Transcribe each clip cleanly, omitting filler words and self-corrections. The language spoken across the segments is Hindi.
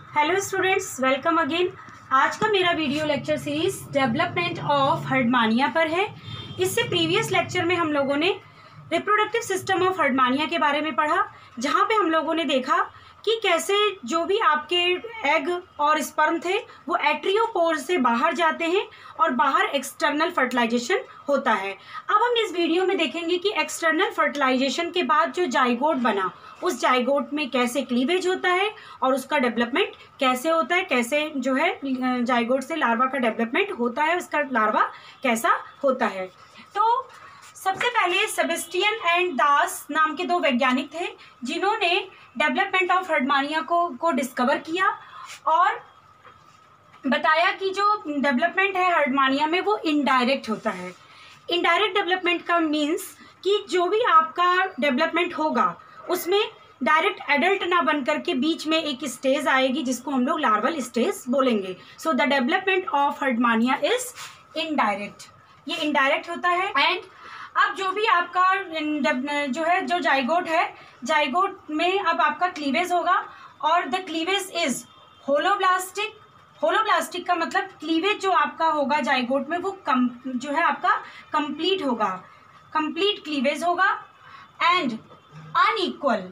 Hello students, welcome again. आज का मेरा video lecture series development of Herdmania पर है। इससे प्रीवियस लेक्चर में हम लोगों ने रिप्रोडक्टिव सिस्टम ऑफ हर्डमानिया के बारे में पढ़ा, जहाँ पे हम लोगों ने देखा कि कैसे जो भी आपके एग और स्पर्म थे वो एट्रियोपोर से बाहर जाते हैं और बाहर एक्सटर्नल फर्टिलाइजेशन होता है। अब हम इस वीडियो में देखेंगे कि एक्सटर्नल फर्टिलाइजेशन के बाद जो जाइगोट बना, उस जाइगोट में कैसे क्लीवेज होता है और उसका डेवलपमेंट कैसे होता है, कैसे जो है जाइगोट से लार्वा का डेवलपमेंट होता है, उसका लार्वा कैसा होता है। तो सबसे पहले सेबेस्टियन एंड दास नाम के दो वैज्ञानिक थे जिन्होंने डेवलपमेंट ऑफ हर्डमानिया को डिस्कवर किया और बताया कि जो डेवलपमेंट है हर्डमानिया में वो इनडायरेक्ट होता है। इनडायरेक्ट डेवलपमेंट का मीन्स कि जो भी आपका डेवलपमेंट होगा उसमें डायरेक्ट एडल्ट ना बन करके बीच में एक स्टेज आएगी जिसको हम लोग लार्वल स्टेज बोलेंगे। So the development of Herdmania is indirect, ये इनडायरेक्ट होता है। एंड अब जो भी आपका जो है जो जाइगोट है, जाइगोट में अब आपका क्लीवेज होगा और the cleavage is holoblastic. Holoblastic का मतलब क्लीवेज जो आपका होगा जाइगोट में वो जो है आपका कंप्लीट होगा, कंप्लीट क्लीवेज होगा। एंड अनइक्वल,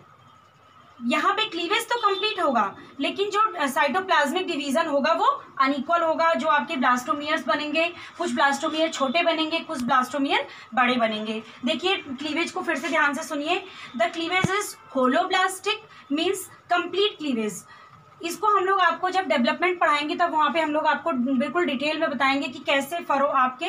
यहाँ पे क्लीवेज तो कंप्लीट होगा लेकिन जो साइटोप्लाज्मिक डिवीजन होगा वो अनइक्वल होगा। जो आपके ब्लास्टोमियर्स बनेंगे, कुछ ब्लास्टोमियर छोटे बनेंगे, कुछ ब्लास्टोमियर बड़े बनेंगे। देखिए क्लीवेज को फिर से ध्यान से सुनिए। The cleavage is holoblastic means complete cleavage. इसको हम लोग आपको जब डेवलपमेंट पढ़ाएंगे तब वहाँ पे हम लोग आपको बिल्कुल डिटेल में बताएंगे कि कैसे फरो आपके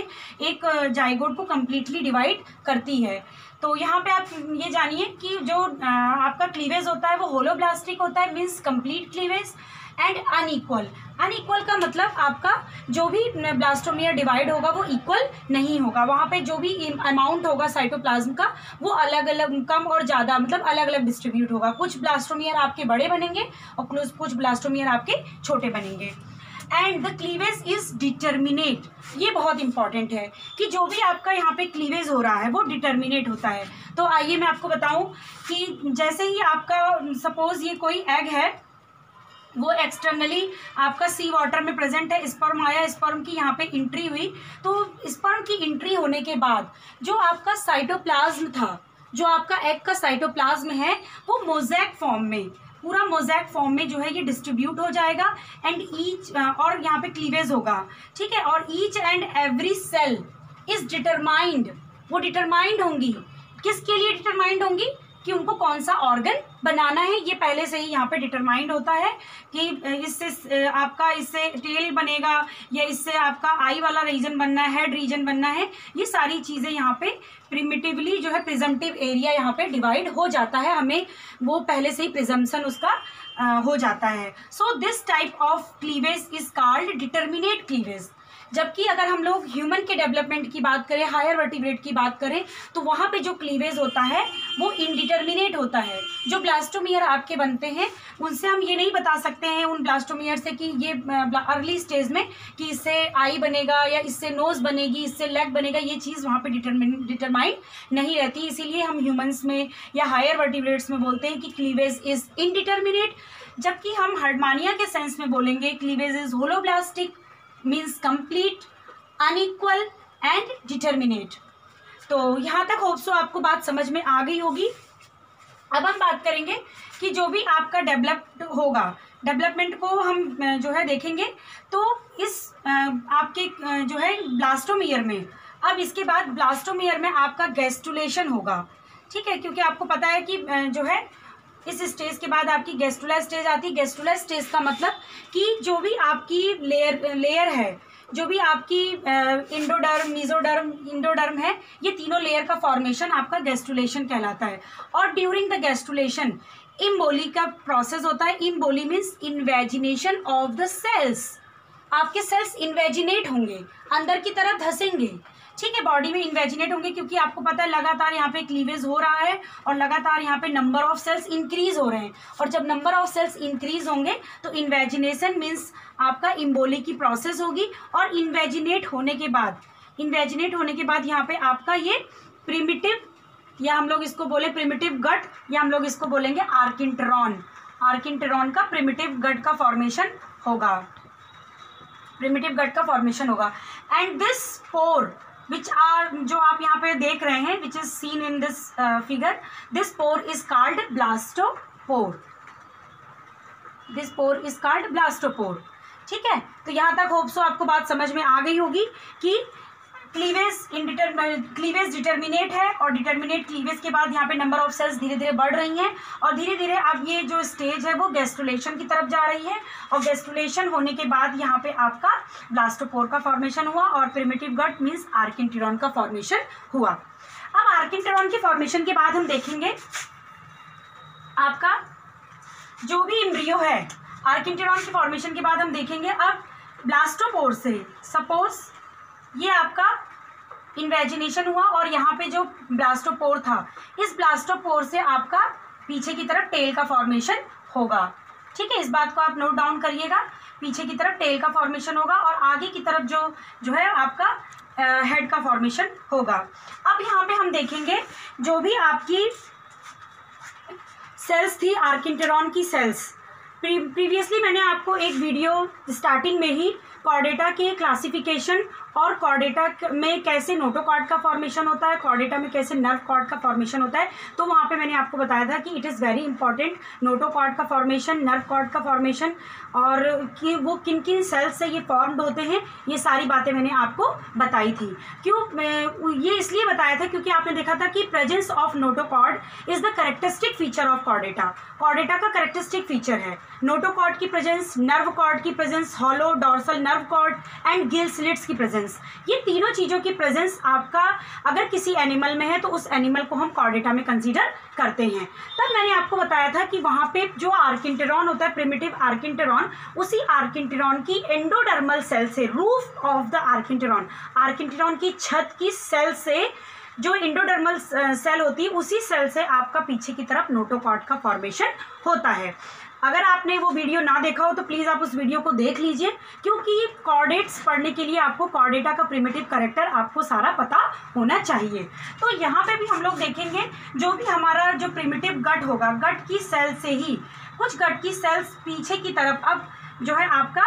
एक जाइगोट को कम्प्लीटली डिवाइड करती है। तो यहाँ पे आप ये जानिए कि जो आपका क्लीवेज होता है वो होलोब्लास्टिक होता है means complete cleavage. And unequal, unequal का मतलब आपका जो भी ब्लास्टोमियर डिवाइड होगा वो इक्वल नहीं होगा। वहाँ पे जो भी अमाउंट होगा साइटोप्लाज्म का वो अलग अलग, कम और ज़्यादा, मतलब अलग अलग डिस्ट्रीब्यूट होगा। कुछ ब्लास्टोमियर आपके बड़े बनेंगे और कुछ ब्लास्टोमियर आपके छोटे बनेंगे। And the cleavage is determinate, ये बहुत इंपॉर्टेंट है कि जो भी आपका यहाँ पे क्लीवेज हो रहा है वो डिटर्मिनेट होता है। तो आइए मैं आपको बताऊं कि जैसे ही आपका सपोज ये कोई एग है, वो एक्सटर्नली आपका सी वाटर में प्रेजेंट है, स्पर्म आया, स्पर्म की यहाँ पे एंट्री हुई। तो स्पर्म की एंट्री होने के बाद जो आपका साइटोप्लाज्म था, जो आपका एग का साइटोप्लाज्म है वो मोज़ेक फॉर्म में, पूरा मोज़ेक फॉर्म में जो है ये डिस्ट्रीब्यूट हो जाएगा। एंड ईच और यहाँ पे क्लीवेज होगा, ठीक है। और each and every cell is determined, वो डिटरमाइंड होंगी। किसके लिए डिटरमाइंड होंगी? कि उनको कौन सा ऑर्गन बनाना है, ये पहले से ही यहाँ पे डिटरमाइंड होता है कि इससे आपका इससे टेल बनेगा या इससे आपका आई वाला रीजन बनना है, हेड रीजन बनना है। ये सारी चीज़ें यहाँ पे प्रिमिटिवली जो है प्रिजम्पटिव एरिया यहाँ पे डिवाइड हो जाता है, हमें वो पहले से ही प्रिजम्पशन उसका हो जाता है। So this type of cleavage is called determinate cleavage. जबकि अगर हम लोग ह्यूमन के डेवलपमेंट की बात करें, हायर वर्टिब्रेट की बात करें, तो वहाँ पे जो क्लीवेज होता है वो इनडिटर्मिनेट होता है। जो ब्लास्टोमियर आपके बनते हैं उनसे हम ये नहीं बता सकते हैं उन ब्लास्टोमियर से कि ये अर्ली स्टेज में कि इससे आई बनेगा या इससे नोज बनेगी, इससे लेग बनेगा, ये चीज़ वहाँ पे डिटरमाइंड नहीं रहती। इसीलिए हम ह्यूमन्स में या हायर वर्टिब्रेट्स में बोलते हैं कि क्लीवेज इज इनडिटर्मिनेट। जबकि हम हर्डमानिया के सेंस में बोलेंगे cleavage is holoblastic means complete, unequal and determinate. तो यहाँ तक होप सो आपको बात समझ में आ गई होगी। अब हम बात करेंगे कि जो भी आपका डेवलप्ड होगा, डेवलपमेंट को हम जो है देखेंगे। तो इस आपके जो है ब्लास्टोमियर में, अब इसके बाद ब्लास्टोमियर में आपका गैस्टुलेशन होगा, ठीक है। क्योंकि आपको पता है कि जो है इस स्टेज के बाद आपकी गैस्ट्रुला स्टेज आती है। गैस्ट्रुला स्टेज का मतलब कि जो भी आपकी लेयर है, जो भी आपकी इंडोडर्म, मेसोडर्म, इंडोडर्म है, ये तीनों लेयर का फॉर्मेशन आपका गैस्ट्रुलेशन कहलाता है। और ड्यूरिंग द गैस्ट्रुलेशन इम्बोली का प्रोसेस होता है। Emboly means invagination of the cells. आपके सेल्स इन्वेजिनेट होंगे, अंदर की तरफ धसेंगे, ठीक है, बॉडी में इन्वेजिनेट होंगे। क्योंकि आपको पता है लगातार यहाँ पे क्लीवेज हो रहा है और लगातार यहाँ पे नंबर ऑफ सेल्स इंक्रीज हो रहे हैं। और जब नंबर ऑफ सेल्स इंक्रीज होंगे तो इन्वेजिनेशन मीन्स आपका इम्बोली की प्रोसेस होगी। और इन्वेजिनेट होने के बाद यहाँ पे आपका ये प्रिमिटिव, या हम लोग इसको बोले प्रिमिटिव गट, या हम लोग इसको बोलेंगे आर्किंट्रॉन। आर्किन्टेरॉन का प्रिमिटिव गट का फॉर्मेशन होगा, प्रिमिटिव गट का फॉर्मेशन होगा। And this pore which are, जो आप यहाँ पे देख रहे हैं, which is seen in this figure, this pore is called blastopore, this pore is called blastopore. ठीक है, तो यहाँ तक होप सो आपको बात समझ में आ गई होगी कि क्लीवेज डिटर्मिनेट है, और डिटर्मिनेट क्लीवेज के बाद यहाँ पे नंबर ऑफ सेल्स धीरे धीरे बढ़ रही हैं, और धीरे धीरे अब ये जो स्टेज है वो गैस्ट्रुलेशन की तरफ जा रही है, और गैस्ट्रुलेशन होने के बाद यहाँ पे आपका ब्लास्टोपोर का फॉर्मेशन हुआ, और प्रिमिटिव गट मीन्स आर्किन्टेरॉन का फॉर्मेशन हुआ। अब आर्किन्टेरॉन के फॉर्मेशन के बाद हम देखेंगे आपका जो भी एम्ब्रियो है, आर्किन्टेरॉन के फॉर्मेशन के बाद हम देखेंगे अब ब्लास्टोपोर से, सपोज ये आपका इन्वेजिनेशन हुआ और यहाँ पे जो ब्लास्टोपोर था, इस ब्लास्टोपोर से आपका पीछे की तरफ टेल का फॉर्मेशन होगा। ठीक है, इस बात को आप नोट डाउन करिएगा, पीछे की तरफ टेल का फॉर्मेशन होगा, और आगे की तरफ जो है आपका हेड का फॉर्मेशन होगा। अब यहाँ पे हम देखेंगे जो भी आपकी सेल्स थी आर्किन्टेरॉन की सेल्स, प्रीवियसली मैंने आपको एक वीडियो स्टार्टिंग में ही कॉर्डेटा के क्लासिफिकेशन और कॉर्डेटा में कैसे नोटोकॉर्ड का फॉर्मेशन होता है, कॉर्डेटा में कैसे नर्व कॉर्ड का फॉर्मेशन होता है, तो वहाँ पे मैंने आपको बताया था कि it is very important notochord का फॉर्मेशन, नर्व कॉर्ड का फॉर्मेशन, और कि वो किन किन सेल्स से ये फॉर्म्ड होते हैं, ये सारी बातें मैंने आपको बताई थी। क्यों ये इसलिए बताया था क्योंकि आपने देखा था कि presence of notochord is the characteristic feature of chordata, chordata का कैरेक्टरिस्टिक फीचर है नोटोकॉर्ड की प्रेजेंस, नर्व कॉर्ड की presence, hollow dorsal nerve cord and gill slits की प्रेजेंस। ये तीनों चीज़ों की प्रेजेंस आपका अगर किसी एनिमल में है तो उस एनिमल को हम कॉर्डेटा में कंसीडर करते हैं। तब मैंने आपको बताया था कि वहाँ पे जो आर्किन्टेरॉन होता है, प्रिमिटिव आर्किन्टेरॉन, उसी आर्किन्टेरॉन की एंडोडर्मल सेल से, रूफ ऑफ द आर्किन्टेरॉन, आर्किन्टेरॉन की छत की सेल से, जो इंडोडर्मल सेल होती है, उसी सेल से आपका पीछे की तरफ नोटोकॉर्ड का फॉर्मेशन होता है। अगर आपने वो वीडियो ना देखा हो तो प्लीज़ आप उस वीडियो को देख लीजिए, क्योंकि कॉर्डेट्स पढ़ने के लिए आपको कॉर्डेटा का प्रिमिटिव कैरेक्टर आपको सारा पता होना चाहिए। तो यहाँ पे भी हम लोग देखेंगे जो भी हमारा जो प्रिमिटिव गट होगा, गट की सेल से ही कुछ गट की सेल्स पीछे की तरफ अब जो है आपका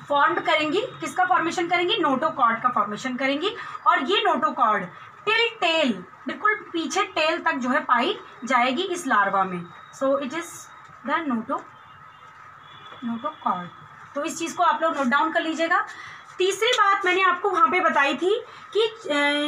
फॉर्म करेंगी, किसका फॉर्मेशन करेंगी, नोटोकॉर्ड का फॉर्मेशन करेंगी, और ये नोटोकॉर्ड टिल टेल, बिल्कुल पीछे टेल तक जो है पाई जाएगी इस लार्वा में। So it is the notochord. तो इस चीज़ को आप लोग नोट डाउन कर लीजिएगा। तीसरी बात मैंने आपको वहाँ पे बताई थी कि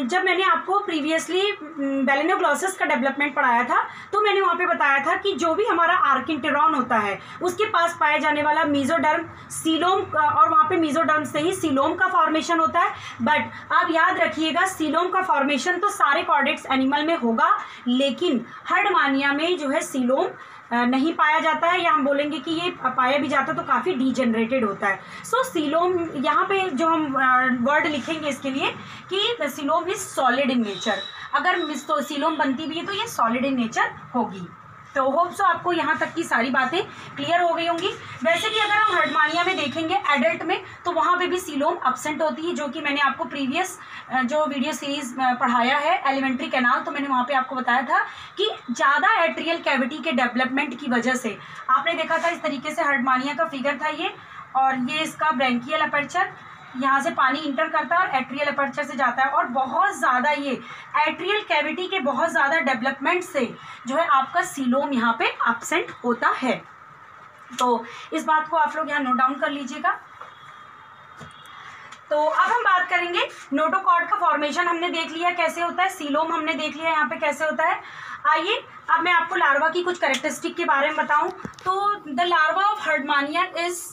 जब मैंने आपको प्रीवियसली बेलेनोग्लॉसस का डेवलपमेंट पढ़ाया था, तो मैंने वहाँ पे बताया था कि जो भी हमारा आर्किन्टेरॉन होता है उसके पास पाया जाने वाला मीजोडर्म, सीलोम, और वहाँ पे मीजोडर्म से ही सीलोम का फॉर्मेशन होता है। बट आप याद रखिएगा, सीलोम का फॉर्मेशन तो सारे कॉर्डेट्स एनिमल में होगा, लेकिन हर्डमानिया में जो है सीलोम नहीं पाया जाता है, या हम बोलेंगे कि ये पाया भी जाता है तो काफ़ी डीजेनरेटेड होता है। सो सीलोम, यहाँ पे जो हम वर्ड लिखेंगे इसके लिए कि coelom is solid in nature, अगर तो सीलोम बनती भी है तो ये सॉलिड इन नेचर होगी। तो होप सो आपको यहाँ तक की सारी बातें क्लियर हो गई होंगी। वैसे भी अगर हम हर्डमानिया में देखेंगे एडल्ट में, तो वहाँ पे भी सीलोम अब्सेंट होती है, जो कि मैंने आपको प्रीवियस जो वीडियो सीरीज पढ़ाया है एलिमेंट्री कैनाल, तो मैंने वहाँ पे आपको बताया था कि ज़्यादा एट्रियल कैविटी के डेवलपमेंट की वजह से आपने देखा था इस तरीके से हर्डमानिया का फिगर था ये, और ये इसका ब्रैंकियल अपर्चर, यहाँ से पानी इंटर करता है और एट्रियल अपर्चर से जाता है, और बहुत ज़्यादा ये एट्रियल कैविटी के बहुत ज़्यादा डेवलपमेंट से जो है आपका सीलोम यहाँ पे एब्सेंट होता है। तो इस बात को आप लोग यहाँ नोट डाउन कर लीजिएगा। तो अब हम बात करेंगे नोटोकॉर्ड का फॉर्मेशन हमने देख लिया कैसे होता है, सीलोम हमने देख लिया यहाँ पे कैसे होता है। आइए अब मैं आपको लार्वा की कुछ कैरेक्टरिस्टिक के बारे में बताऊँ। तो the larva of Herdmania is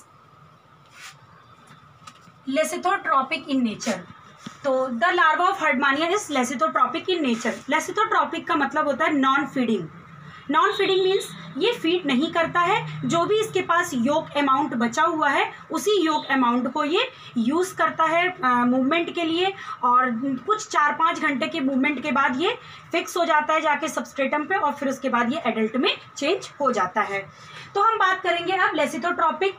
lecithotrophic in nature. तो the larva of Herdmania is lecithotrophic in nature. Lecithotrophic का मतलब होता है non feeding. Non feeding means ये फीड नहीं करता है, जो भी इसके पास योग अमाउंट बचा हुआ है उसी योग अमाउंट को ये यूज़ करता है मूवमेंट के लिए, और कुछ 4-5 घंटे के मूवमेंट के बाद ये फिक्स हो जाता है जाके सबस्ट्रेटम पे, और फिर उसके बाद ये एडल्ट में चेंज हो जाता है। तो हम बात करेंगे अब लेसिथोट्रॉपिक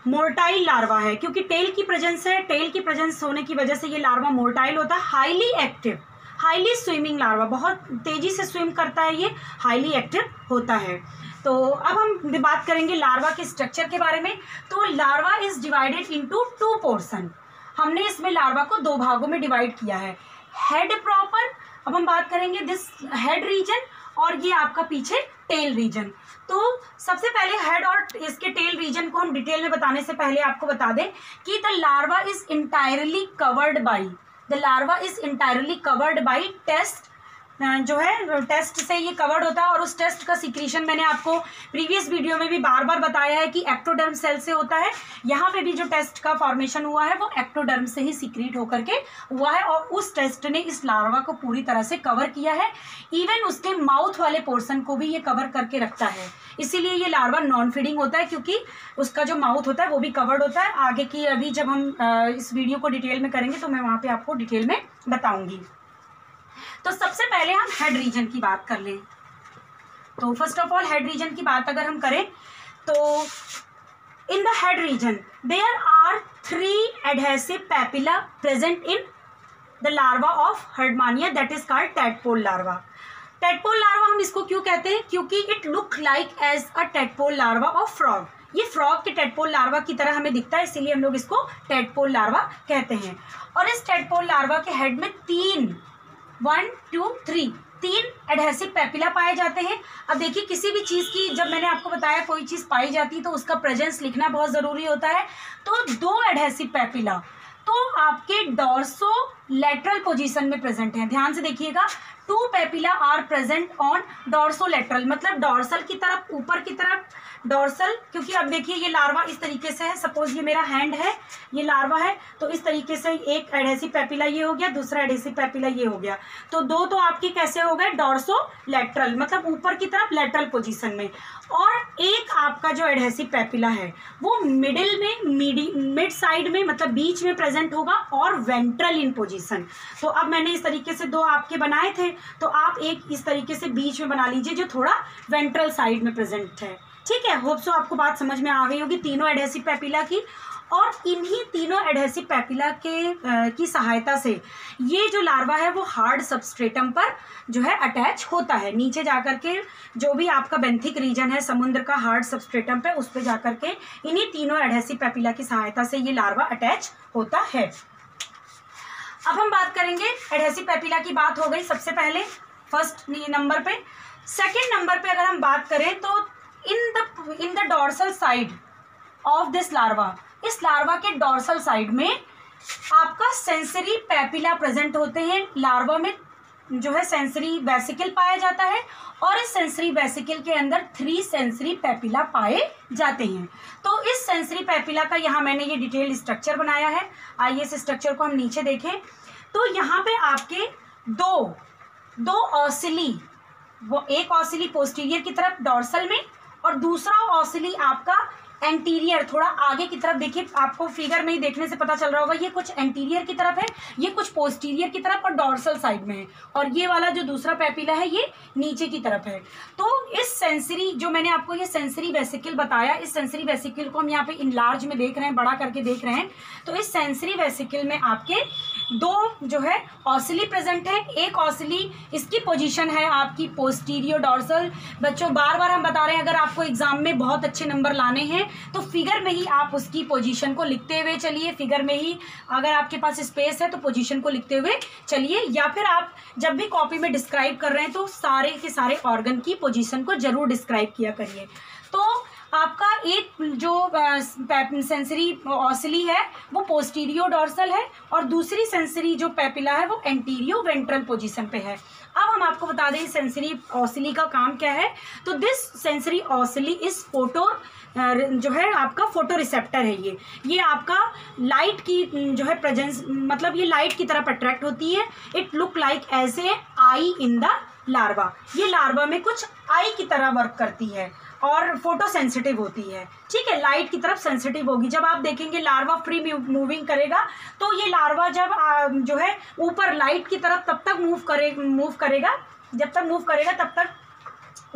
मोर्टाइल लार्वा है, क्योंकि टेल की प्रेजेंस है, टेल की प्रेजेंस होने की वजह से ये लार्वा मोर्टाइल होता है। Highly active, highly swimming larva, बहुत तेजी से स्विम करता है, ये हाईली एक्टिव होता है। तो अब हम बात करेंगे लार्वा के स्ट्रक्चर के बारे में। तो larva is divided into 2 portion. हमने इसमें लार्वा को 2 भागों में डिवाइड किया है। हेड प्रॉपर, अब हम बात करेंगे दिस हेड रीजन, और ये आपका पीछे टेल रीजन। तो सबसे पहले हेड और इसके टेल रीजन को हम डिटेल में बताने से पहले आपको बता दें कि the larva is entirely covered by test, जो है टेस्ट से ये कवर्ड होता है। और उस टेस्ट का सिक्रीशन मैंने आपको प्रीवियस वीडियो में भी बार बार बताया है कि एक्टोडर्म सेल से होता है। यहाँ पे भी जो टेस्ट का फॉर्मेशन हुआ है वो एक्टोडर्म से ही सिक्रीट होकर के हुआ है, और उस टेस्ट ने इस लार्वा को पूरी तरह से कवर किया है। इवन उसके माउथ वाले पोर्शन को भी ये कवर करके रखता है, इसीलिए ये लार्वा नॉन फीडिंग होता है, क्योंकि उसका जो माउथ होता है वो भी कवर्ड होता है। आगे की अभी जब हम इस वीडियो को डिटेल में करेंगे तो मैं वहाँ पे आपको डिटेल में बताऊंगी। तो सबसे पहले हम हेड रीजन की बात कर लें। तो first of all head region की बात अगर हम करें तो in the head region there are 3 adhesive papilla present in the larva of Herdmania, that is called tadpole larva. Tadpole larva हम इसको क्यों कहते हैं? क्योंकि it look like as a tadpole larva of frog. ये फ्रॉग के टैडपोल लार्वा की तरह हमें दिखता है, इसीलिए हम लोग इसको टैडपोल लार्वा कहते हैं। और इस टैडपोल लार्वा के हेड में 3 एडहेसिव पैपिला पाए जाते हैं। अब देखिए, किसी भी चीज़ की, जब मैंने आपको बताया कोई चीज़ पाई जाती है तो उसका प्रेजेंस लिखना बहुत ज़रूरी होता है। तो 2 एडहेसिव पैपिला तो आपके डॉर्सो लेटरल पोजीशन में प्रेजेंट हैं। ध्यान से देखिएगा, 2 papilla are present on dorso lateral, मतलब डॉर्सल की तरफ, ऊपर की तरफ डॉर्सल। क्योंकि अब देखिए ये लार्वा इस तरीके से है, सपोज ये मेरा हैंड है, ये लार्वा है, तो इस तरीके से एक एडहेसिव पैपिला ये हो गया, दूसरा एडहेसिव पैपिला ये हो गया। तो 2 तो आपके कैसे हो गए? डॉर्सो लेटरल, मतलब ऊपर की तरफ लेटरल पोजीशन में। और एक आपका जो एडहेसिव पैपिला है वो मिडिल में, मिड साइड में, मतलब बीच में प्रेजेंट होगा, और वेंट्रल इन पोजीशन। तो अब मैंने इस तरीके से 2 आपके बनाए थे, तो आप एक इस तरीके से बीच में बना लीजिए जो थोड़ा वेंट्रल साइड में प्रेजेंट है। ठीक है, होप सो आपको बात समझ में आ गई होगी तीनों एडहेसिव पैपिला की। और इन्हीं तीनों एडहेसिव पैपिला की सहायता से ये जो लार्वा है वो हार्ड सबस्ट्रेटम पर जो है अटैच होता है। नीचे जाकर के जो भी आपका बेंथिक रीजन है समुद्र का, हार्ड सबस्ट्रेटम पे, उस पर जाकर के इन्हीं तीनों एडहेसिव पैपिला की सहायता से ये लार्वा अटैच होता है। अब हम बात करेंगे, एडहेसिव पैपिला की बात हो गई सबसे पहले फर्स्ट नंबर पे। सेकेंड नंबर पे अगर हम बात करें तो in the dorsal side of this larva, इस लार्वा के डॉर्सल साइड में आपका सेंसरी पैपिला प्रेजेंट होते हैं। लार्वा में जो है सेंसरी वेसिकल पाया जाता है, और इस सेंसरी वेसिकल के अंदर 3 सेंसरी पैपिला पाए जाते हैं। तो इस सेंसरी पैपिला का यहाँ मैंने ये डिटेल स्ट्रक्चर बनाया है। आइए इस स्ट्रक्चर को हम नीचे देखें। तो यहाँ पे आपके दो ऑसिली, वो एक ऑसिली पोस्टीरियर की तरफ डॉर्सल में, और दूसरा ऑसिली आपका एंटीरियर, थोड़ा आगे की तरफ। देखिए, आपको फिगर में ही देखने से पता चल रहा होगा, ये कुछ एंटीरियर की तरफ है, ये कुछ पोस्टीरियर की तरफ और डॉर्सल साइड में है, और ये वाला जो दूसरा पैपिला है ये नीचे की तरफ है। तो इस सेंसरी, जो मैंने आपको ये सेंसरी वेसिकल बताया, इस सेंसरी वेसिकल को हम यहाँ पे इनलार्ज में देख रहे हैं, बड़ा करके देख रहे हैं। तो इस सेंसरी वेसिकल में आपके 2 जो है ऑसिली प्रेजेंट है। एक ऑसिली, इसकी पोजीशन है आपकी पोस्टीरियर डॉर्सल। बच्चों, बार बार हम बता रहे हैं, अगर आपको एग्जाम में बहुत अच्छे नंबर लाने हैं तो फिगर में ही आप उसकी पोजीशन को लिखते हुए चलिए। फिगर में ही, अगर आपके पास स्पेस है तो पोजीशन को लिखते हुए चलिए, या फिर आप जब भी कॉपी में डिस्क्राइब कर रहे हैं तो सारे के सारे ऑर्गन की पोजीशन को जरूर डिस्क्राइब किया करिए। तो आपका एक जो सेंसरी ऑसिली है वो पोस्टीरियो डॉर्सल है, और दूसरी सेंसरी जो पैपिला है वो एंटीरियो वेंट्रल पोजीशन पे है। अब हम आपको बता दें सेंसरी ऑसिली का काम क्या है। तो दिस सेंसरी ऑसिली इज जो है आपका फोटो रिसेप्टर है। ये आपका लाइट की जो है प्रेजेंस, मतलब ये लाइट की तरफ अट्रैक्ट होती है। It look like as a eye in the larva, ये लार्वा में कुछ आई की तरह वर्क करती है और फोटो सेंसिटिव होती है। ठीक है, लाइट की तरफ सेंसिटिव होगी। जब आप देखेंगे लार्वा फ्री मूविंग करेगा तो ये लार्वा जब जो है ऊपर लाइट की तरफ तब तक मूव करेगा, जब तक मूव करेगा तब तक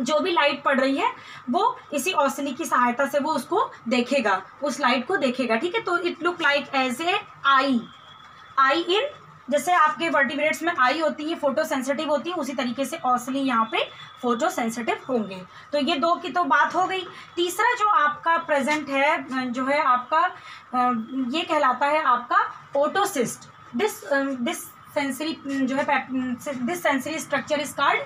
जो भी लाइट पड़ रही है वो इसी ऑसिली की सहायता से वो उसको देखेगा, उस लाइट को देखेगा। ठीक है, तो it look like as a eye in जैसे आपके वर्टिब्रेट्स में आई होती है फोटो सेंसिटिव होती है, उसी तरीके से ऑसली यहाँ पे फोटो सेंसिटिव होंगे। तो ये दो की तो बात हो गई। तीसरा जो आपका प्रेजेंट है जो है आपका ये कहलाता है आपका ओटोसिस्ट। दिस सेंसरी जो है this sensory structure is called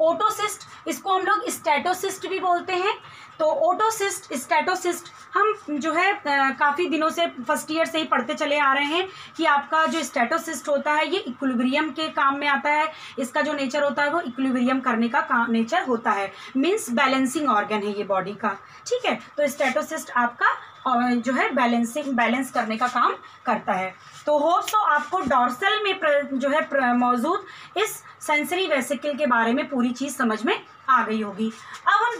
otocyst. इसको हम लोग स्टेटोसिस्ट भी बोलते हैं। तो ओटोसिस्ट, स्टेटोसिस्ट हम जो है काफ़ी दिनों से फर्स्ट ईयर से ही पढ़ते चले आ रहे हैं कि आपका जो स्टेटोसिस्ट होता है ये इक्विलिब्रियम के काम में आता है। इसका जो नेचर होता है वो इक्विलिब्रियम करने का नेचर होता है, मीन्स बैलेंसिंग ऑर्गन है ये बॉडी का, ठीक है। तो स्टेटोसिस्ट आपका जो है बैलेंस करने का काम करता है। तो होप सो आपको डॉर्सल में जो है मौजूद इस सेंसरी वेसिकल के बारे में पूरी चीज़ समझ में आ गई होगी। अब हम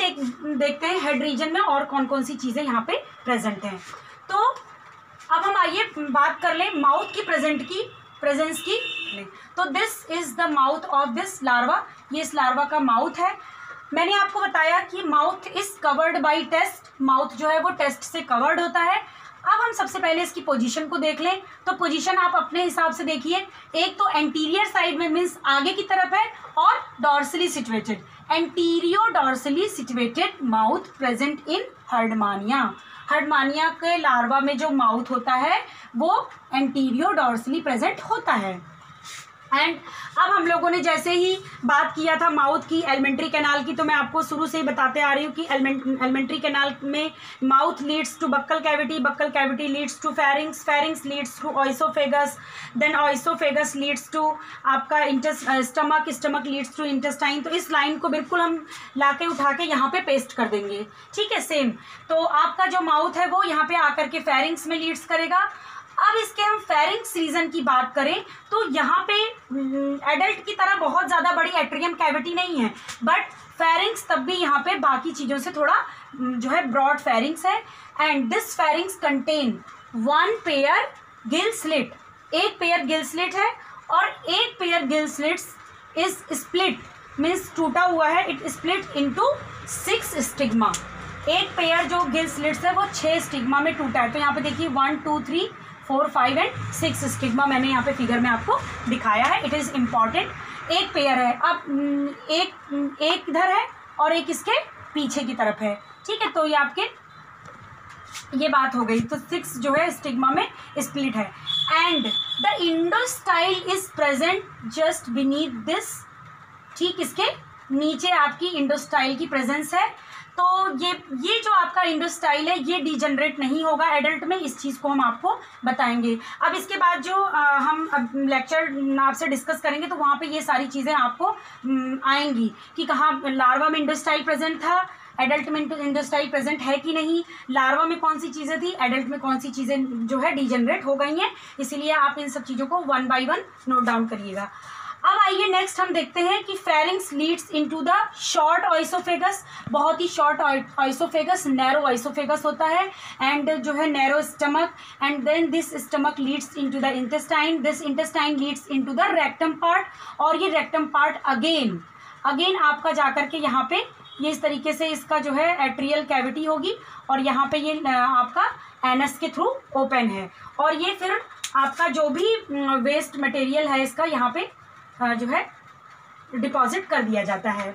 देखते हैं हेड रीजन में और कौन कौन सी चीज़ें यहाँ पे प्रेजेंट हैं। तो अब हम आइए बात कर लें माउथ की प्रेजेंस की। तो this is the mouth of this larva. ये इस लार्वा का माउथ है। मैंने आपको बताया कि mouth is covered by test. Mouth जो है वो टेस्ट से कवर्ड होता है। अब हम सबसे पहले इसकी पोजीशन को देख लें। तो पोजीशन आप अपने हिसाब से देखिए, एक तो एंटीरियर साइड में मीन्स आगे की तरफ है और dorsally situated. Antero dorsally situated mouth present in Herdmania. Herdmania के लार्वा में जो माउथ होता है वो एंटीरियो डॉर्सली प्रेजेंट होता है। एंड अब हम लोगों ने जैसे ही बात किया था माउथ की, एलिमेंट्री कैनाल की, तो मैं आपको शुरू से ही बताते आ रही हूँ कि एलिमेंट्री कैनाल में mouth leads to buccal cavity, buccal cavity leads to pharynx, pharynx leads to oesophagus, then oesophagus leads to आपका stomach, stomach leads to intestine. तो इस लाइन को बिल्कुल हम लाके उठा के यहाँ पे पेस्ट कर देंगे, ठीक है, सेम। तो आपका जो माउथ है वो यहाँ पे आकर के फेरिंग्स में लीड्स करेगा। अब इसके हम फेरिंग्स रीजन की बात करें तो यहाँ पे एडल्ट की तरह बहुत ज़्यादा बड़ी एट्रियम कैविटी नहीं है, बट फेरिंग्स तब भी यहाँ पे बाकी चीज़ों से थोड़ा जो है ब्रॉड फेरिंग्स है। And this pharynx contain 1 pair Gill slit. एक पेयर गिल स्लिट है और एक pair gill slits is split, means टूटा हुआ है, इट स्प्लिट इनटू 6 स्टिग्मा। एक पेयर जो गिल स्लिट्स है वो 6 स्टिग्मा में टूटा है। तो यहाँ पे देखिए 1 2 3 4 5 एंड 6 स्टिग्मा मैंने यहाँ पे फिगर में आपको दिखाया है। It is important. एक पेयर है, अब एक इधर है और एक इसके पीछे की तरफ है, ठीक है। तो ये आपके ये बात हो गई। तो 6 जो है स्टिग्मा में स्प्लिट है। And the endostyle is present just beneath this, ठीक, इसके नीचे आपकी इंडोस्टाइल की प्रेजेंस है। तो ये जो आपका इंडोस्टाइल है ये डिजनरेट नहीं होगा एडल्ट में, इस चीज़ को हम आपको बताएंगे। अब इसके बाद जो हम अब लेक्चर आपसे डिस्कस करेंगे तो वहाँ पे ये सारी चीज़ें आपको आएंगी कि कहाँ लार्वा में इंडोस्टाइल प्रेजेंट था, एडल्ट में इंडोस्टाइल प्रेजेंट है कि नहीं, लार्वा में कौन सी चीज़ें थी, एडल्ट में कौन सी चीज़ें जो है डिजनरेट हो गई हैं। इसीलिए आप इन सब चीज़ों को 1 बाय 1 नोट डाउन करिएगा। अब आइए नेक्स्ट हम देखते हैं कि pharynx leads into the short oesophagus. बहुत ही शॉर्ट ऑइसोफेगस, नैरो ऑइसोफेगस होता है। एंड जो है narrow stomach, and then this stomach leads into the intestine, this intestine leads into the rectum part. और ये रेक्टम पार्ट अगेन आपका जाकर के यहाँ पे ये इस तरीके से इसका जो है एट्रियल कैविटी होगी और यहाँ पे ये आपका एनस के थ्रू ओपन है। और ये फिर आपका जो भी वेस्ट मटेरियल है इसका यहाँ पे जो है डिपॉजिट कर दिया जाता है।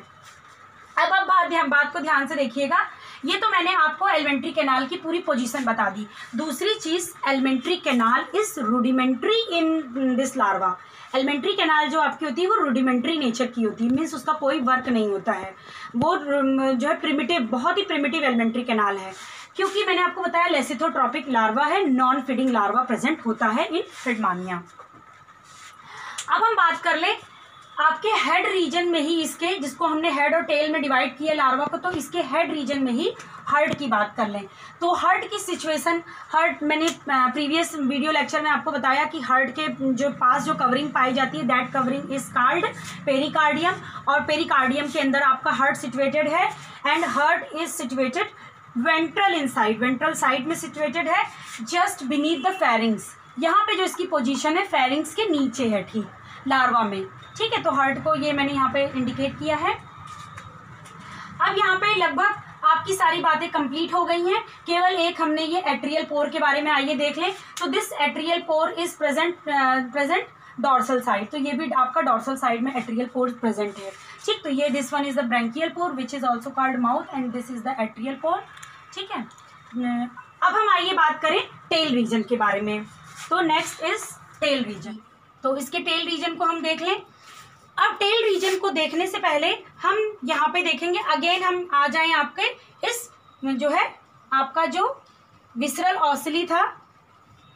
अब आप बात को ध्यान से देखिएगा। ये तो मैंने आपको एलिमेंट्री कैनाल की पूरी पोजीशन बता दी। दूसरी चीज़, alimentary canal is rudimentary in this larva. Alimentary canal जो आपकी होती है वो रूडिमेंट्री नेचर की होती है, मीन्स उसका कोई वर्क नहीं होता है। वो जो है प्रिमिटिव, बहुत ही प्रिमिटिव एलिमेंट्री कैनाल है, क्योंकि मैंने आपको बताया लेसिथोट्रॉपिक लार्वा है, नॉन फीडिंग लार्वा प्रेजेंट होता है इन हर्डमानिया। अब हम बात कर ले आपके हेड रीजन में ही इसके, जिसको हमने हेड और टेल में डिवाइड किया लार्वा को, तो इसके हेड रीजन में ही हर्ट की बात कर लें। तो हर्ट की सिचुएशन, हर्ट मैंने प्रीवियस वीडियो लेक्चर में आपको बताया कि हर्ट के जो पास जो कवरिंग पाई जाती है that covering is called pericardium. और पेरिकार्डियम के अंदर आपका हर्ट सिचुएटेड है। And heart is situated ventral inside, ventral side में सिचुएटेड है जस्ट बीनीथ द फेरिंग्स। यहाँ पे जो इसकी पोजीशन है फेरिंग्स के नीचे है, ठीक, लार्वा में, ठीक है। तो हर्ट को ये मैंने यहाँ पे इंडिकेट किया है। अब यहाँ पे लगभग आपकी सारी बातें कंप्लीट हो गई हैं, केवल एक हमने ये एट्रियल पोर के बारे में आइए देख लें। तो this atrial pore is present dorsal side, तो ये भी आपका डॉर्सल साइड में एट्रियल पोर प्रेजेंट है। ठीक, तो ये this one is the branchial pore which is also called mouth and this is the atrial pore. ठीक है, अब हम आइए बात करें टेल रीजन के बारे में। तो नेक्स्ट इज टेल रीजन, तो इसके टेल रीजन को हम देख लें। अब टेल रीजन को देखने से पहले हम यहाँ पे देखेंगे, अगेन हम आ जाएं आपके इस जो है आपका जो विसरल ऑसिली था,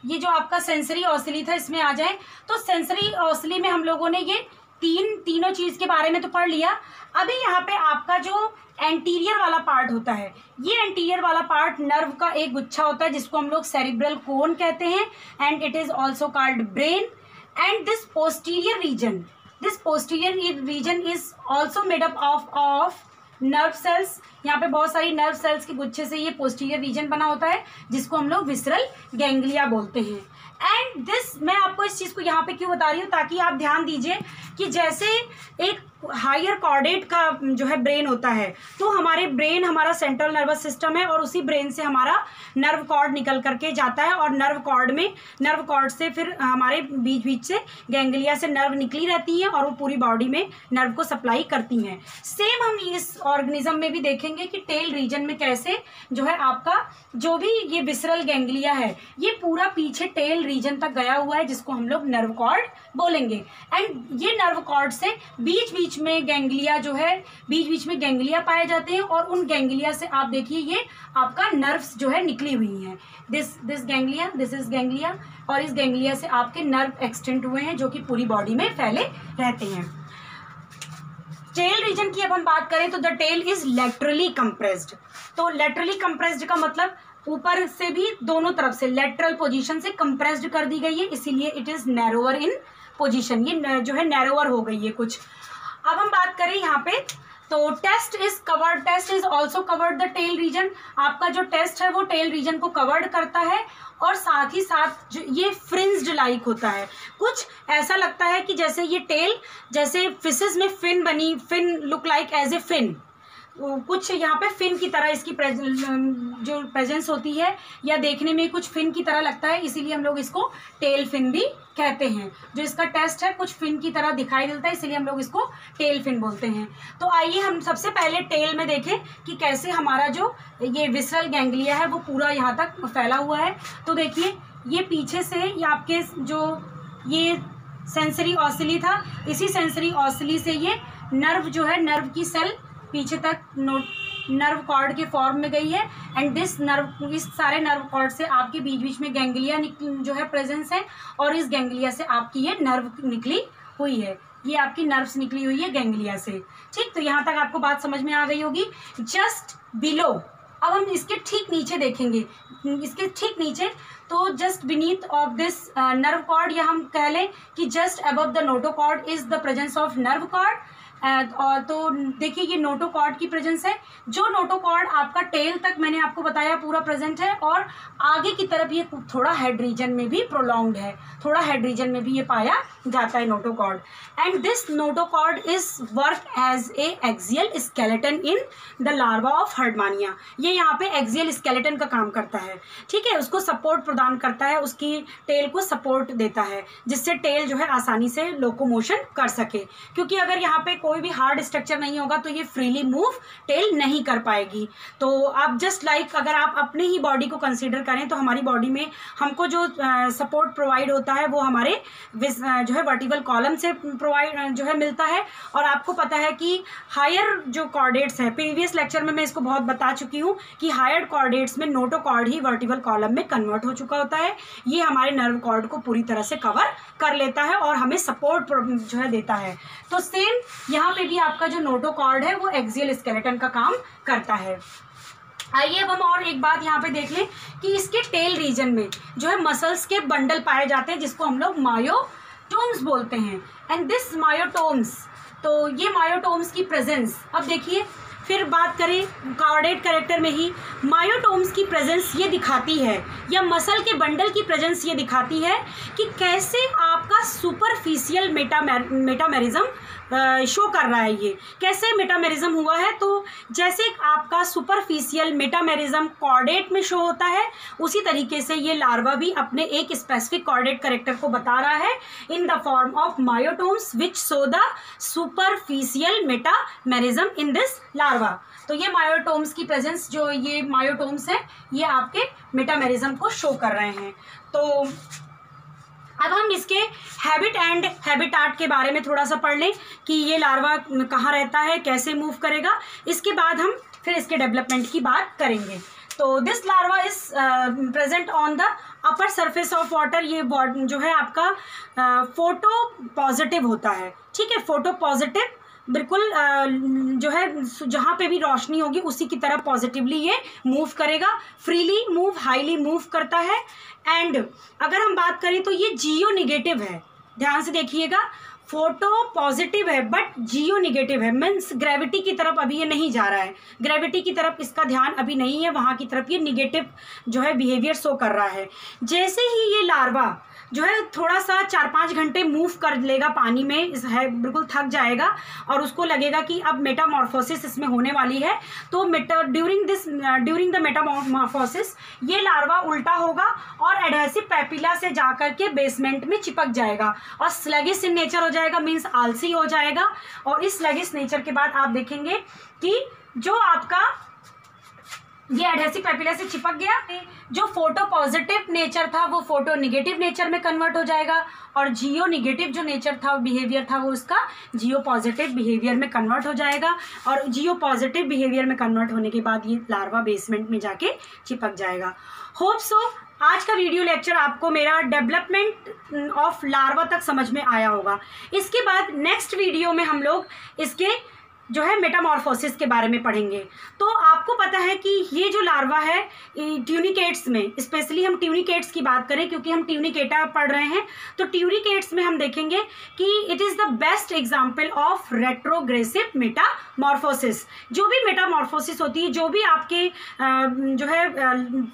ये जो आपका सेंसरी ऑसिली था, इसमें आ जाए। तो सेंसरी ऑसिली में हम लोगों ने ये तीनों चीज़ के बारे में तो पढ़ लिया। अभी यहाँ पे आपका जो एंटीरियर वाला पार्ट होता है, ये एंटीरियर वाला पार्ट नर्व का एक गुच्छा होता है जिसको हम लोग सेरिब्रल कोन कहते हैं and it is also called brain. And this posterior reason is also made up of nerve cells. यहाँ पे बहुत सारी नर्व सेल्स के गुच्छे से ये पोस्टीरियर रीजन बना होता है जिसको हम लोग विसरल गैंग्लिया बोलते हैं। एंड दिस, मैं आपको इस चीज़ को यहाँ पे क्यों बता रही हूँ, ताकि आप ध्यान दीजिए कि जैसे एक हायर कॉर्डेट का जो है ब्रेन होता है, तो हमारे ब्रेन हमारा सेंट्रल नर्वस सिस्टम है और उसी ब्रेन से हमारा नर्व कॉर्ड निकल करके जाता है और नर्व कॉर्ड से फिर हमारे बीच से गैंग्लिया से नर्व निकली रहती है और वो पूरी बॉडी में नर्व को सप्लाई करती हैं। सेम हम इस ऑर्गेनिज्म में भी देखेंगे कि टेल रीजन में कैसे जो है आपका जो भी ये विसरल गैंग्लिया है ये पूरा पीछे टेल रीजन तक गया हुआ है जिसको हम लोग नर्व कॉर्ड बोलेंगे। एंड ये नर्व कॉर्ड से बीच में गैंग्लिया जो है बीच में गैंग्लिया पाए जाते हैं और उन गैंग्लिया से आप देखिए ये आपका नर्व्स जो है निकली हुई हैं। This ganglia, this is ganglia, और इस गैंग्लिया से आपके नर्व एक्सटेंड हुए हैं जो कि पूरी बॉडी में फैले रहते हैं। टेल रीजन की अब हम बात करें तो the tail is laterally compressed. तो लेटरली कंप्रेस्ड का मतलब ऊपर से भी दोनों तरफ से लेटरल पोजीशन से कंप्रेस्ड कर दी गई है, इसीलिए it is narrower in position, ये जो है नैरोअर हो गई है कुछ। अब हम बात करें यहाँ पे तो test is also covered the tail region. आपका जो टेस्ट है वो टेल रीजन को कवर्ड करता है और साथ ही साथ जो ये फ्रिंज्ड लाइक होता है, कुछ ऐसा लगता है कि जैसे ये टेल जैसे फिशेस में fin look like as a fin, कुछ यहाँ पे फिन की तरह इसकी जो प्रेजेंस होती है या देखने में कुछ फिन की तरह लगता है, इसीलिए हम लोग इसको टेल फिन भी कहते हैं। जो इसका टेस्ट है कुछ फिन की तरह दिखाई देता है, इसीलिए हम लोग इसको टेल फिन बोलते हैं। तो आइए हम सबसे पहले टेल में देखें कि कैसे हमारा जो ये विसरल गैंग्लिया है वो पूरा यहाँ तक फैला हुआ है। तो देखिए ये पीछे से ये आपके जो ये सेंसरी ऑसिली था, इसी सेंसरी ऑसिली से ये नर्व जो है नर्व की सेल पीछे तक नर्व कॉर्ड के फॉर्म में गई है एंड इस सारे नर्व कॉर्ड से आपके बीच में गैंग्लिया जो है प्रेजेंस है और इस गैंग्लिया से आपकी ये नर्व निकली हुई है, ये आपकी नर्व्स निकली हुई है गैंग्लिया से। ठीक, तो यहाँ तक आपको बात समझ में आ गई होगी। जस्ट बिलो, अब हम इसके ठीक नीचे देखेंगे, इसके ठीक नीचे तो just beneath of this nerve cord, या हम कह लें कि just above the notochord is the presence of nerve cord. और तो देखिए ये नोटोकॉर्ड की प्रेजेंस है, जो नोटोकॉर्ड आपका टेल तक मैंने आपको बताया पूरा प्रेजेंट है और आगे की तरफ ये थोड़ा हेड रीजन में भी प्रोलॉन्ग्ड है, थोड़ा हेड रीजन में भी ये पाया जाता है notochord. And this notochord is work as a axial skeleton in the larva of Herdmania. ये यहाँ पे एक्सियल स्केलेटन का काम करता है, ठीक है, उसको सपोर्ट प्रदान करता है, उसकी टेल को सपोर्ट देता है जिससे टेल जो है आसानी से लोकोमोशन कर सके, क्योंकि अगर यहाँ पे कोई भी हार्ड स्ट्रक्चर नहीं होगा तो ये फ्रीली मूव टेल नहीं कर पाएगी। तो आप जस्ट लाइक अगर आप अपनी ही बॉडी को कंसीडर करें तो हमारी बॉडी में हमको जो सपोर्ट प्रोवाइड होता है वो हमारे जो है वर्टिकल कॉलम से प्रोवाइड जो है मिलता है। और आपको पता है कि हायर जो कॉर्डेट्स है, प्रीवियस लेक्चर में मैं इसको बहुत बता चुकी हूँ कि हायर कॉर्डेट्स में नोटोकॉर्ड ही वर्टिकल कॉलम में कन्वर्ट हो चुका होता है। ये हमारे नर्व कॉर्ड को पूरी तरह से कवर कर लेता है और हमें सपोर्ट जो है देता है। तो सेम यहाँ पे भी आपका जो नोटोकॉर्ड है वो एक्सियल स्केलेटन का काम करता है। आइए अब हम और एक बात यहाँ पे देख लें कि इसके टेल रीजन में जो है मसल्स के बंडल पाए जाते हैं जिसको हम लोग मायोटोम्स बोलते हैं। एंड दिस मायोटोम्स, तो ये मायोटोम्स की प्रेजेंस, अब देखिए फिर बात करें कॉर्डेट कैरेक्टर में ही, मायोटोम्स की प्रेजेंस ये दिखाती है या मसल के बंडल की प्रेजेंस ये दिखाती है कि कैसे आपका सुपरफिशियल मेटामेरिज्म शो कर रहा है। ये कैसे मेटामेरिज्म हुआ है, तो जैसे आपका सुपरफिशियल मेटामेरिज्म कॉर्डेट में शो होता है, उसी तरीके से ये लार्वा भी अपने एक स्पेसिफिक कॉर्डेट कैरेक्टर को बता रहा है in the form of myotomes which show the superficial metamerism in this larva. तो ये मायोटोम्स की प्रेजेंस, जो ये मायोटोम्स हैं, ये आपके मेटामेरिज्म को शो कर रहे हैं। तो अब हम इसके हैबिट एंड हैबिटाट के बारे में थोड़ा सा पढ़ लें कि ये लार्वा कहाँ रहता है, कैसे मूव करेगा। इसके बाद हम फिर इसके डेवलपमेंट की बात करेंगे। तो this larva is present on the upper surface of water. ये जो है आपका फोटो पॉजिटिव होता है, ठीक है, फोटो पॉजिटिव, बिल्कुल जो है जहाँ पे भी रोशनी होगी उसी की तरफ पॉजिटिवली ये मूव करेगा, फ्रीली मूव, हाईली मूव करता है। एंड अगर हम बात करें तो ये जियो निगेटिव है, ध्यान से देखिएगा, फोटो पॉजिटिव है बट जियो निगेटिव है, मीन्स ग्रेविटी की तरफ अभी ये नहीं जा रहा है, ग्रेविटी की तरफ इसका ध्यान अभी नहीं है, वहाँ की तरफ ये निगेटिव जो है बिहेवियर शो कर रहा है। जैसे ही ये लार्वा जो है थोड़ा सा 4-5 घंटे मूव कर लेगा पानी में, इस है बिल्कुल थक जाएगा और उसको लगेगा कि अब मेटामॉर्फोसिस इसमें होने वाली है, तो ड्यूरिंग द मेटामॉर्फोसिस ये लार्वा उल्टा होगा और एडहेसिव पैपिला से जाकर के बेसमेंट में चिपक जाएगा और स्लगिश इन नेचर हो जाएगा, मीन्स आलसी हो जाएगा। और इस स्लगिश नेचर के बाद आप देखेंगे कि जो आपका ये एडहेसिव पैपिला से चिपक गया, जो फोटो पॉजिटिव नेचर था वो फोटो निगेटिव नेचर में कन्वर्ट हो जाएगा और जियो निगेटिव जो नेचर था, बिहेवियर था, वो उसका जियो पॉजिटिव बिहेवियर में कन्वर्ट हो जाएगा। और जियो पॉजिटिव बिहेवियर में कन्वर्ट होने के बाद ये लार्वा बेसमेंट में जाके चिपक जाएगा। होप सो आज का वीडियो लेक्चर आपको मेरा डेवलपमेंट ऑफ लार्वा तक समझ में आया होगा। इसके बाद नेक्स्ट वीडियो में हम लोग इसके जो है मेटामॉर्फोसिस के बारे में पढ़ेंगे। तो आपको पता है कि ये जो लार्वा है ट्यूनिकेट्स में, स्पेशली हम ट्यूनिकेट्स की बात करें क्योंकि हम ट्यूनिकेटा पढ़ रहे हैं, तो ट्यूनिकेट्स में हम देखेंगे कि it is the best example of retrogressive Metamorphosis. जो भी मेटामॉर्फोसिस होती है, जो भी आपके जो है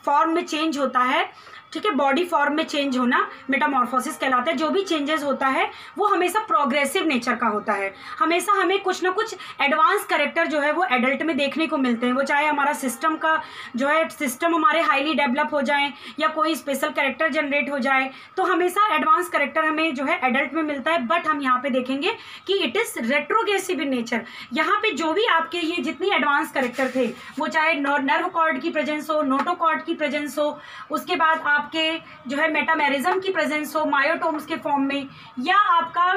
फॉर्म में चेंज होता है, ठीक है, बॉडी फॉर्म में चेंज होना मेटामॉर्फोसिस कहलाता है। जो भी चेंजेस होता है वो हमेशा प्रोग्रेसिव नेचर का होता है, हमेशा हमें कुछ ना कुछ एडवांस कैरेक्टर जो है वो एडल्ट में देखने को मिलते हैं। वो चाहे हमारा सिस्टम का जो है सिस्टम हमारे हाईली डेवलप हो जाए या कोई स्पेशल कैरेक्टर जनरेट हो जाए, तो हमेशा एडवांस कैरेक्टर हमें जो है एडल्ट में मिलता है। बट हम यहाँ पे देखेंगे कि it is retrogressive in nature. यहाँ पे जो भी आपके ये जितनी एडवांस कैरेक्टर थे, वो चाहे नर्व कॉर्ड की प्रेजेंस हो, नोटोकॉर्ड की प्रेजेंस हो, उसके बाद आपके जो है मेटामेरिज्म की प्रेजेंस हो मायोटोम्स के फॉर्म में, या आपका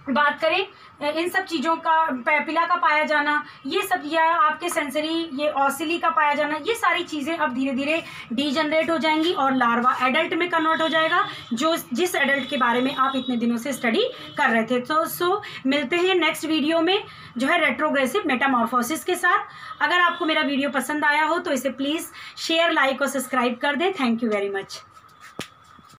बात करें इन सब चीज़ों का पैपिला का पाया जाना, ये सब, या आपके सेंसरी ये ऑसिली का पाया जाना, ये सारी चीज़ें अब धीरे धीरे डीजनरेट हो जाएंगी और लार्वा एडल्ट में कन्वर्ट हो जाएगा, जो जिस एडल्ट के बारे में आप इतने दिनों से स्टडी कर रहे थे। तो सो मिलते हैं नेक्स्ट वीडियो में जो है रेट्रोग्रेसिव मेटामॉर्फोसिस के साथ। अगर आपको मेरा वीडियो पसंद आया हो तो इसे प्लीज़ शेयर, लाइक और सब्सक्राइब कर दें। Thank you very much.